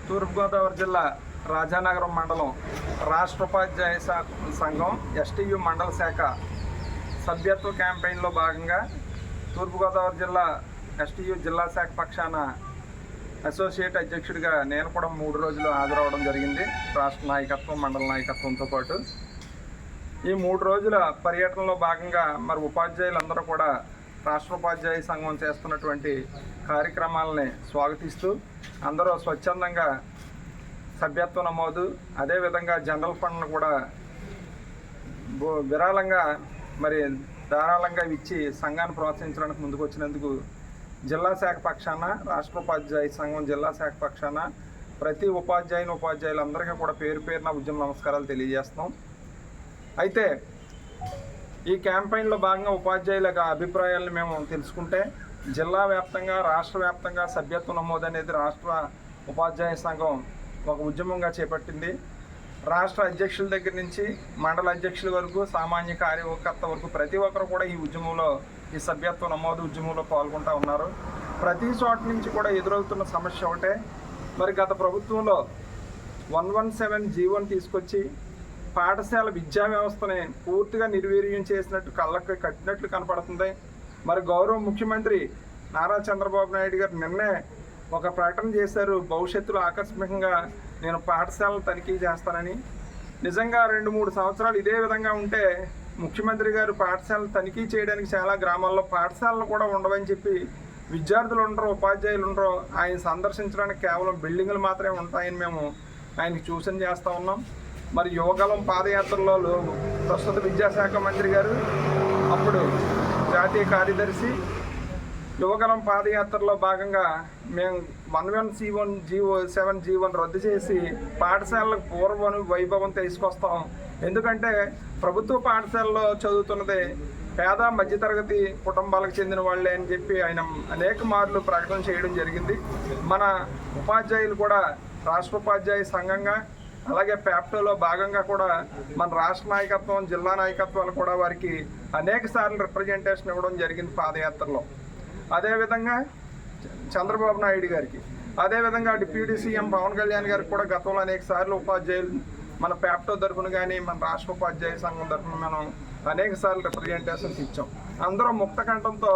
తూర్పుగోదావరి జిల్లా రాజానగరం మండలం రాష్ట్ర ఉపాధ్యాయ సంఘం ఎస్టీయు మండల శాఖ సభ్యత్వ క్యాంపెయిన్లో భాగంగా తూర్పుగోదావరి జిల్లా ఎస్టీయు జిల్లా శాఖ పక్షాన అసోసియేట్ అధ్యక్షుడిగా నేను కూడా 3 రోజులు హాజరవడం జరిగింది. రాష్ట్ర నాయకత్వం, మండల నాయకత్వంతో పాటు ఈ 3 రోజుల పర్యటనలో భాగంగా మరి ఉపాధ్యాయులందరూ కూడా రాష్ట్ర ఉపాధ్యాయ సంఘం చేస్తున్నటువంటి కార్యక్రమాలని స్వాగతిస్తూ అందరూ స్వచ్ఛందంగా సభ్యత్వ నమోదు, అదేవిధంగా జనరల్ ఫండ్ను కూడా విరాళంగా మరి ధారాళంగా ఇచ్చి సంఘాన్ని ప్రోత్సహించడానికి ముందుకు వచ్చినందుకు జిల్లా శాఖ పక్షాన, రాష్ట్ర ఉపాధ్యాయ సంఘం జిల్లా శాఖ పక్షాన ప్రతి ఉపాధ్యాయులందరికీ కూడా పేరు పేరున ఉద్యమ నమస్కారాలు తెలియజేస్తున్నాం. అయితే ఈ క్యాంపెయిన్లో భాగంగా ఉపాధ్యాయుల అభిప్రాయాలను మేము తెలుసుకుంటే జిల్లా వ్యాప్తంగా, రాష్ట్ర వ్యాప్తంగా సభ్యత్వ నమోదు అనేది రాష్ట్ర ఉపాధ్యాయ సంఘం ఒక ఉద్యమంగా చేపట్టింది. రాష్ట్ర అధ్యక్షుల దగ్గర నుంచి మండల అధ్యక్షుల వరకు, సామాన్య కార్యకర్త వరకు ప్రతి ఒక్కరు కూడా ఈ ఉద్యమంలో, ఈ సభ్యత్వ నమోదు ఉద్యమంలో పాల్గొంటూ ఉన్నారు. ప్రతి చోట నుంచి కూడా ఎదురవుతున్న సమస్య ఒకటే, మరి గత ప్రభుత్వంలో 117 జీవోని తీసుకొచ్చి పాఠశాల విద్యా వ్యవస్థని పూర్తిగా నిర్వీర్యం చేసినట్టు కళ్ళకి కట్టినట్లు కనపడుతుంది. మరి గౌరవ ముఖ్యమంత్రి నారా చంద్రబాబు నాయుడు గారు నిన్నే ఒక ప్రకటన చేశారు, భవిష్యత్తులో ఆకస్మికంగా నేను పాఠశాలను తనిఖీ చేస్తానని. నిజంగా 2-3 సంవత్సరాలు ఇదే విధంగా ఉంటే ముఖ్యమంత్రి గారు పాఠశాలను తనిఖీ చేయడానికి చాలా గ్రామాల్లో పాఠశాలలు కూడా ఉండవని చెప్పి, విద్యార్థులు ఉండరు, ఉపాధ్యాయులు ఉండరు, ఆయన సందర్శించడానికి కేవలం బిల్డింగులు మాత్రమే ఉంటాయని మేము ఆయనకి సూచన చేస్తూ ఉన్నాం. మరి యువగలం పాదయాత్రలో ప్రస్తుత విద్యాశాఖ మంత్రి గారు, అప్పుడు జాతీయ కార్యదర్శి, యువగలం పాదయాత్రలో భాగంగా మేము 11C1G7 రద్దు చేసి పాఠశాలకు పూర్వ వైభవం తీసుకొస్తాం. ఎందుకంటే ప్రభుత్వ పాఠశాలలో చదువుతున్నదే పేద మధ్యతరగతి కుటుంబాలకు చెందిన వాళ్ళే అని చెప్పి ఆయన అనేక మార్లు ప్రకటన చేయడం జరిగింది. మన ఉపాధ్యాయులు కూడా రాష్ట్ర ఉపాధ్యాయ సంఘంగా, అలాగే ప్యాప్టోలో భాగంగా కూడా మన రాష్ట్ర నాయకత్వం, జిల్లా నాయకత్వాలు కూడా వారికి అనేక సార్లు రిప్రజెంటేషన్ ఇవ్వడం జరిగింది పాదయాత్రలో. అదేవిధంగా చంద్రబాబు నాయుడు గారికి, అదేవిధంగా డిప్యూటీ సీఎం పవన్ కళ్యాణ్ గారికి కూడా గతంలో అనేక సార్లు ఉపాధ్యాయులు మన ప్యాప్టో తరఫున కానీ, మన రాష్ట్ర ఉపాధ్యాయ సంఘం తరఫున మనం అనేక సార్లు రిప్రజెంటేషన్స్ ఇచ్చాం. అందరూ ముక్త కంఠంతో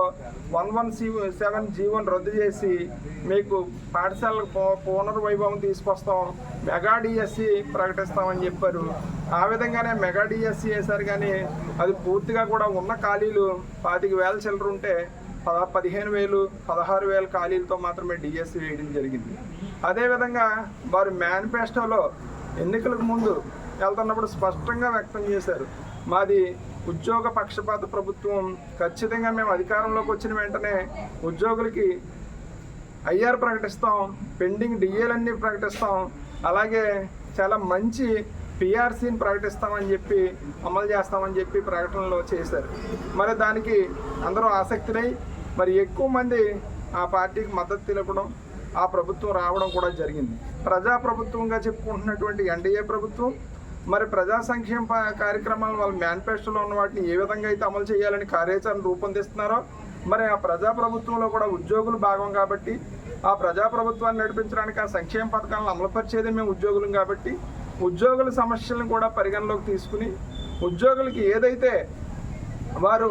11C7G1 రద్దు చేసి మీకు పాఠశాలకు పునర్వైభవం తీసుకొస్తాం, మెగా డిఎస్సి ప్రకటిస్తామని చెప్పారు. ఆ విధంగానే మెగా డిఎస్సి వేశారు, కానీ అది పూర్తిగా కూడా ఉన్న ఖాళీలు 25,000 చిల్లర ఉంటే 15,000, 16,000 ఖాళీలతో మాత్రమే డిఎస్సి వేయడం జరిగింది. అదేవిధంగా వారు మేనిఫెస్టోలో ఎన్నికలకు ముందు వెళ్తున్నప్పుడు స్పష్టంగా వ్యక్తం చేశారు, మాది ఉద్యోగ పక్షపాత ప్రభుత్వం, ఖచ్చితంగా మేము అధికారంలోకి వచ్చిన వెంటనే ఉద్యోగులకి ఐఆర్ ప్రకటిస్తాం, పెండింగ్ డిఏలన్నీ ప్రకటిస్తాం, అలాగే చాలా మంచి పిఆర్సీని ప్రకటిస్తామని చెప్పి, అమలు చేస్తామని చెప్పి ప్రకటనలో చేశారు. మరి దానికి అందరూ ఆసక్తినై మరి ఎక్కువ మంది ఆ పార్టీకి మద్దతు తెలపడం, ఆ ప్రభుత్వం రావడం కూడా జరిగింది. ప్రజాప్రభుత్వంగా చెప్పుకుంటున్నటువంటి ఎన్డీఏ ప్రభుత్వం మరి ప్రజా సంక్షేమ కార్యక్రమాలు వాళ్ళ మేనిఫెస్టోలో ఉన్న వాటిని ఏ విధంగా అయితే అమలు చేయాలని కార్యాచరణ రూపొందిస్తున్నారో, మరి ఆ ప్రజాప్రభుత్వంలో కూడా ఉద్యోగులు భాగం కాబట్టి, ఆ ప్రజాప్రభుత్వాన్ని నడిపించడానికి ఆ సంక్షేమ పథకాలను అమలుపరిచేది మేము ఉద్యోగులం కాబట్టి, ఉద్యోగుల సమస్యలను కూడా పరిగణలోకి తీసుకుని ఉద్యోగులకి ఏదైతే వారు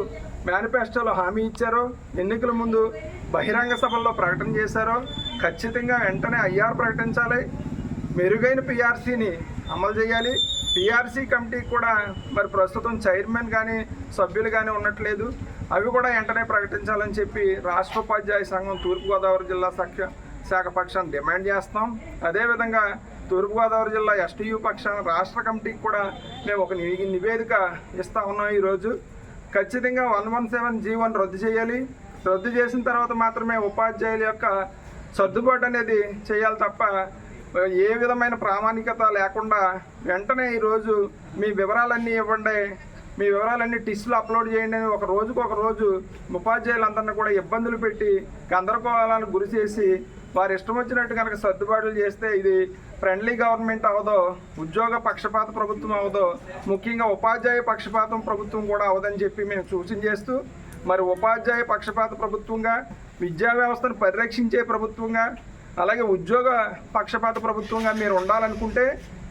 మేనిఫెస్టోలో హామీ ఇచ్చారో, ఎన్నికల ముందు బహిరంగ సభల్లో ప్రకటన చేశారో, ఖచ్చితంగా వెంటనే ఐఆర్ ప్రకటించాలి, మెరుగైన పిఆర్సీని అమలు చేయాలి. పిఆర్సీ కమిటీకి కూడా మరి ప్రస్తుతం చైర్మన్ కానీ సభ్యులు కానీ ఉండట్లేదు, అవి కూడా వెంటనే ప్రకటించాలని చెప్పి రాష్ట్ర ఉపాధ్యాయ సంఘం తూర్పుగోదావరి జిల్లా శాఖ పక్షాన్ని డిమాండ్ చేస్తాం. అదేవిధంగా తూర్పుగోదావరి జిల్లా ఎస్టీయు పక్షాన రాష్ట్ర కమిటీకి కూడా మేము ఒక నివేదిక ఇస్తూ ఉన్నాం. ఈరోజు ఖచ్చితంగా 117G1 రద్దు చేయాలి. రద్దు చేసిన తర్వాత మాత్రమే ఉపాధ్యాయుల యొక్క సర్దుబాటు అనేది చేయాలి తప్ప ఏ విధమైన ప్రామాణికత లేకుండా వెంటనే ఈరోజు మీ వివరాలన్నీ ఇవ్వండి, మీ వివరాలన్నీ టిస్టులు అప్లోడ్ చేయండి అని ఒక రోజు ఉపాధ్యాయులందరినీ కూడా ఇబ్బందులు పెట్టి గందరగోళాలకు గురి చేసి వారు ఇష్టం వచ్చినట్టు కనుక సర్దుబాట్లు చేస్తే ఇది ఫ్రెండ్లీ గవర్నమెంట్ అవదో, ఉద్యోగ పక్షపాత ప్రభుత్వం అవదో, ముఖ్యంగా ఉపాధ్యాయ పక్షపాతం ప్రభుత్వం కూడా అవదని చెప్పి మేము సూచన చేస్తూ, మరి ఉపాధ్యాయ పక్షపాత ప్రభుత్వంగా, విద్యా వ్యవస్థను పరిరక్షించే ప్రభుత్వంగా, అలాగే ఉద్యోగ పక్షపాత ప్రభుత్వంగా మీరు ఉండాలనుకుంటే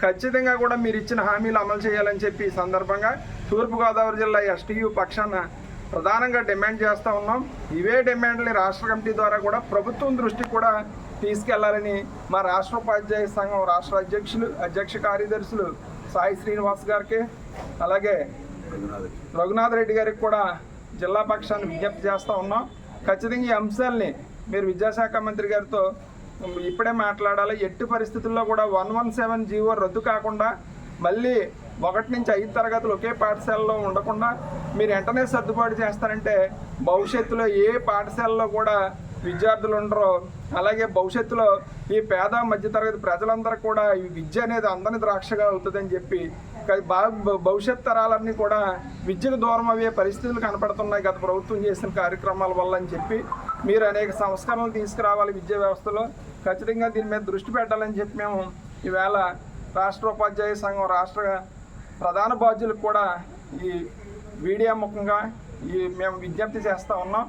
ఖచ్చితంగా కూడా మీరు ఇచ్చిన హామీలు అమలు చేయాలని చెప్పి ఈ సందర్భంగా తూర్పుగోదావరి జిల్లా ఎస్టీయూ పక్షాన ప్రధానంగా డిమాండ్ చేస్తూ ఉన్నాం. ఇవే డిమాండ్ని రాష్ట్ర కమిటీ ద్వారా కూడా ప్రభుత్వం దృష్టికి కూడా తీసుకెళ్లాలని మా రాష్ట్ర ఉపాధ్యాయ సంఘం రాష్ట్ర అధ్యక్ష కార్యదర్శులు సాయి శ్రీనివాస్ గారికి, అలాగే రఘునాథ్ రెడ్డి గారికి కూడా జిల్లా పక్షాన్ని విజ్ఞప్తి చేస్తూ ఉన్నాం. ఖచ్చితంగా ఈ అంశాలని మీరు విద్యాశాఖ మంత్రి గారితో ఇప్పుడే మాట్లాడాలి. ఎట్టి పరిస్థితుల్లో కూడా 117 జీవో రద్దు కాకుండా మళ్ళీ 1 నుంచి 5 తరగతులు ఒకే పాఠశాలలో ఉండకుండా మీరు వెంటనే సర్దుబాటు చేస్తారంటే భవిష్యత్తులో ఏ పాఠశాలలో కూడా విద్యార్థులు ఉండరు. అలాగే భవిష్యత్తులో ఈ పేద మధ్యతరగతి ప్రజలందరూ కూడా ఈ విద్య అనేది అందని ద్రాక్షగా అవుతుందని చెప్పి భవిష్యత్ తరాలన్నీ కూడా విద్యకు దూరం అయ్యే పరిస్థితులు కనపడుతున్నాయి గత ప్రభుత్వం చేసిన కార్యక్రమాల వల్ల అని చెప్పి మీరు అనేక సంస్కరణలు తీసుకురావాలి విద్యా వ్యవస్థలో. ఖచ్చితంగా దీని మీద దృష్టి పెట్టాలని చెప్పి మేము ఈవేళ రాష్ట్ర ఉపాధ్యాయ సంఘం రాష్ట్ర ప్రధాన బాధ్యులకు కూడా ఈ వీడియో ముఖంగా మేము విజ్ఞప్తి చేస్తూ ఉన్నాం.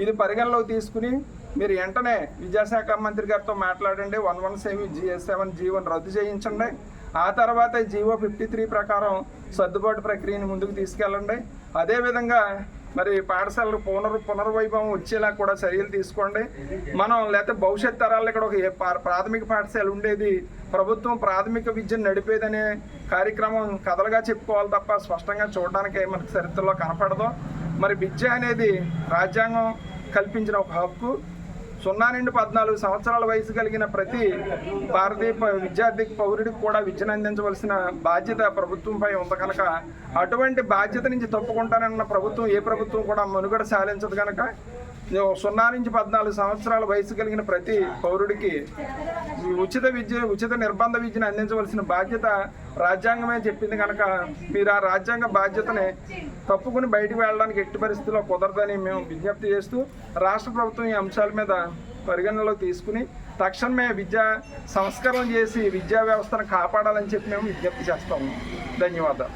ఇది పరిగణలోకి తీసుకుని మీరు వెంటనే విద్యాశాఖ మంత్రి గారితో మాట్లాడండి. 117 జీవోని రద్దు చేయించండి. ఆ తర్వాత జీవో 53 ప్రకారం సర్దుబాటు ప్రక్రియను ముందుకు తీసుకెళ్ళండి. అదేవిధంగా మరి పాఠశాలలు పునర్వైభవం వచ్చేలా కూడా చర్యలు తీసుకోండి. మనం లేకపోతే భవిష్యత్ తరాలు ఇక్కడ ఒక ప్రాథమిక పాఠశాల ఉండేది, ప్రభుత్వం ప్రాథమిక విద్యను నడిపేదనే కార్యక్రమం కథలుగా చెప్పుకోవాలి తప్ప స్పష్టంగా చూడడానికి మనకు చరిత్రలో కనపడదు. మరి విద్య అనేది రాజ్యాంగం కల్పించిన ఒక హక్కు. 0 నుండి 14 సంవత్సరాల వయసు కలిగిన ప్రతి భారతీయ విద్యార్థి పౌరుడికి కూడా విద్యను అందించవలసిన బాధ్యత ప్రభుత్వంపై ఉంది కనుక అటువంటి బాధ్యత నుంచి తప్పుకుంటానన్న ప్రభుత్వం ఏ ప్రభుత్వం కూడా మనుగడ సాధించదు కనుక 0 నుంచి 14 సంవత్సరాల వయసు కలిగిన ప్రతి పౌరుడికి ఉచిత నిర్బంధ విద్యను అందించవలసిన బాధ్యత రాజ్యాంగమే చెప్పింది కనుక మీరు ఆ రాజ్యాంగ బాధ్యతని తప్పుకుని బయటకు వెళ్ళడానికి ఎట్టి పరిస్థితుల్లో కుదరదని మేము విజ్ఞప్తి చేస్తూ రాష్ట్ర ప్రభుత్వం ఈ అంశాల మీద పరిగణనలోకి తీసుకుని తక్షణమే విద్యా సంస్కరణ చేసి విద్యా వ్యవస్థను కాపాడాలని చెప్పి మేము విజ్ఞప్తి చేస్తాము. ధన్యవాదాలు.